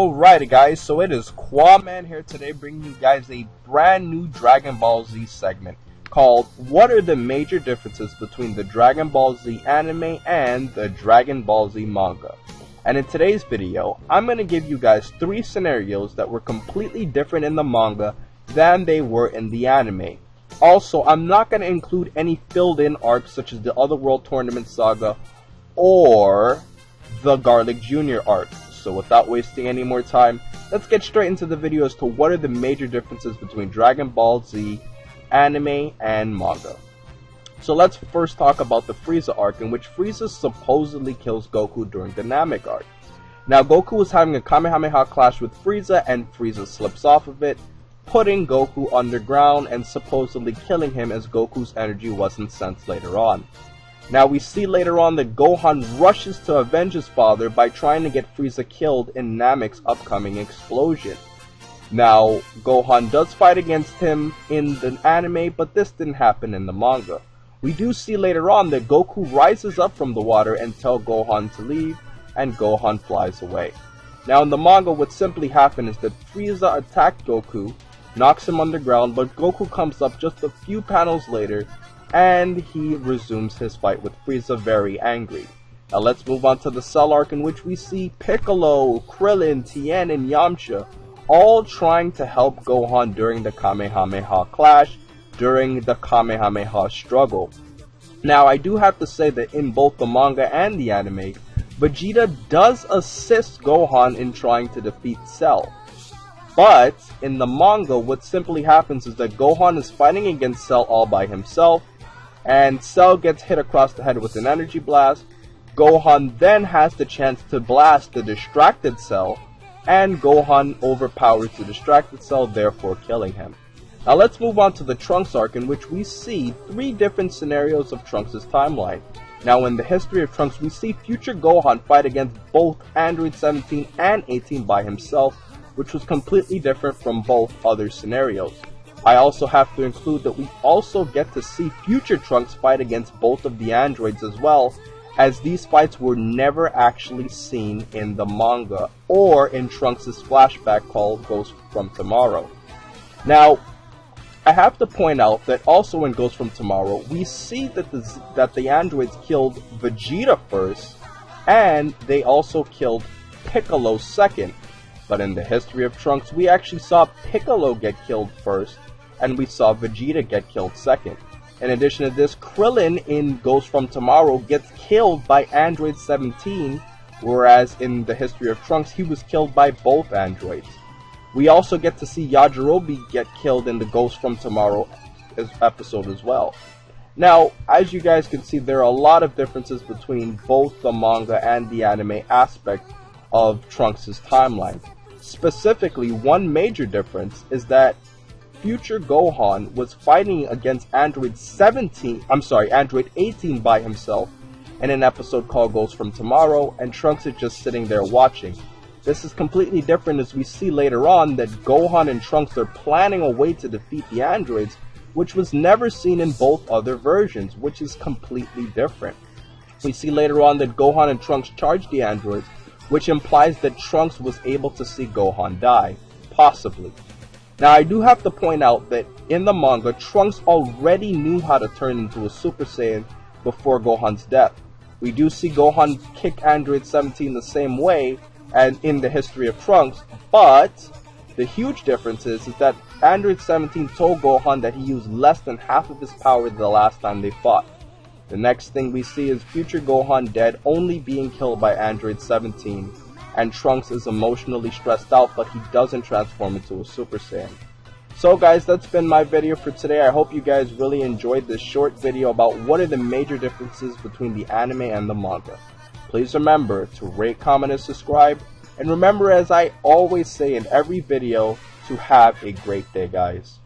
Alrighty guys, so it is Quaman here today bringing you guys a brand new Dragon Ball Z segment called What are the major differences between the Dragon Ball Z anime and the Dragon Ball Z manga? And in today's video, I'm going to give you guys 3 scenarios that were completely different in the manga than they were in the anime. Also, I'm not going to include any filled-in arcs such as the Otherworld Tournament Saga or the Garlic Jr. arc. So without wasting any more time, let's get straight into the video as to what are the major differences between Dragon Ball Z anime and manga. So let's first talk about the Frieza arc, in which Frieza supposedly kills Goku during the Namek arc. Now Goku was having a Kamehameha clash with Frieza and Frieza slips off of it, putting Goku underground and supposedly killing him as Goku's energy wasn't sensed later on. Now we see later on that Gohan rushes to avenge his father by trying to get Frieza killed in Namek's upcoming explosion. Now Gohan does fight against him in the anime, but this didn't happen in the manga. We do see later on that Goku rises up from the water and tells Gohan to leave, and Gohan flies away. Now in the manga, what simply happened is that Frieza attacked Goku, knocks him underground, but Goku comes up just a few panels later and he resumes his fight with Frieza very angry. Now let's move on to the Cell arc, in which we see Piccolo, Krillin, Tien, and Yamcha all trying to help Gohan during the Kamehameha clash, during the Kamehameha struggle. Now I do have to say that in both the manga and the anime, Vegeta does assist Gohan in trying to defeat Cell. But in the manga, what simply happens is that Gohan is fighting against Cell all by himself, and Cell gets hit across the head with an energy blast. Gohan then has the chance to blast the distracted Cell, and Gohan overpowers the distracted Cell, therefore killing him. Now let's move on to the Trunks arc, in which we see 3 different scenarios of Trunks' timeline. Now in the history of Trunks, we see future Gohan fight against both Android 17 and 18 by himself, which was completely different from both other scenarios. I also have to include that we also get to see future Trunks fight against both of the androids as well, as these fights were never actually seen in the manga or in Trunks' flashback called Ghost from Tomorrow. Now, I have to point out that also in Ghost from Tomorrow, we see that the androids killed Vegeta first, and they also killed Piccolo second. But in the history of Trunks, we actually saw Piccolo get killed first, and we saw Vegeta get killed second. In addition to this, Krillin in Ghost from Tomorrow gets killed by Android 17, whereas in the history of Trunks, he was killed by both androids. We also get to see Yajirobe get killed in the Ghost from Tomorrow episode as well. Now, as you guys can see, there are a lot of differences between both the manga and the anime aspect of Trunks' timeline. Specifically, one major difference is that future Gohan was fighting against Android 18 by himself in an episode called Ghost from Tomorrow, and Trunks is just sitting there watching. This is completely different, as we see later on that Gohan and Trunks are planning a way to defeat the androids, which was never seen in both other versions, which is completely different. We see later on that Gohan and Trunks charge the androids, which implies that Trunks was able to see Gohan die, possibly. Now I do have to point out that in the manga, Trunks already knew how to turn into a Super Saiyan before Gohan's death. We do see Gohan kick Android 17 the same way and in the history of Trunks, but the huge difference is that Android 17 told Gohan that he used less than half of his power the last time they fought. The next thing we see is future Gohan dead, only being killed by Android 17, and Trunks is emotionally stressed out, but he doesn't transform into a Super Saiyan. So guys, that's been my video for today. I hope you guys really enjoyed this short video about what are the major differences between the anime and the manga. Please remember to rate, comment, and subscribe, and remember, as I always say in every video, to have a great day, guys.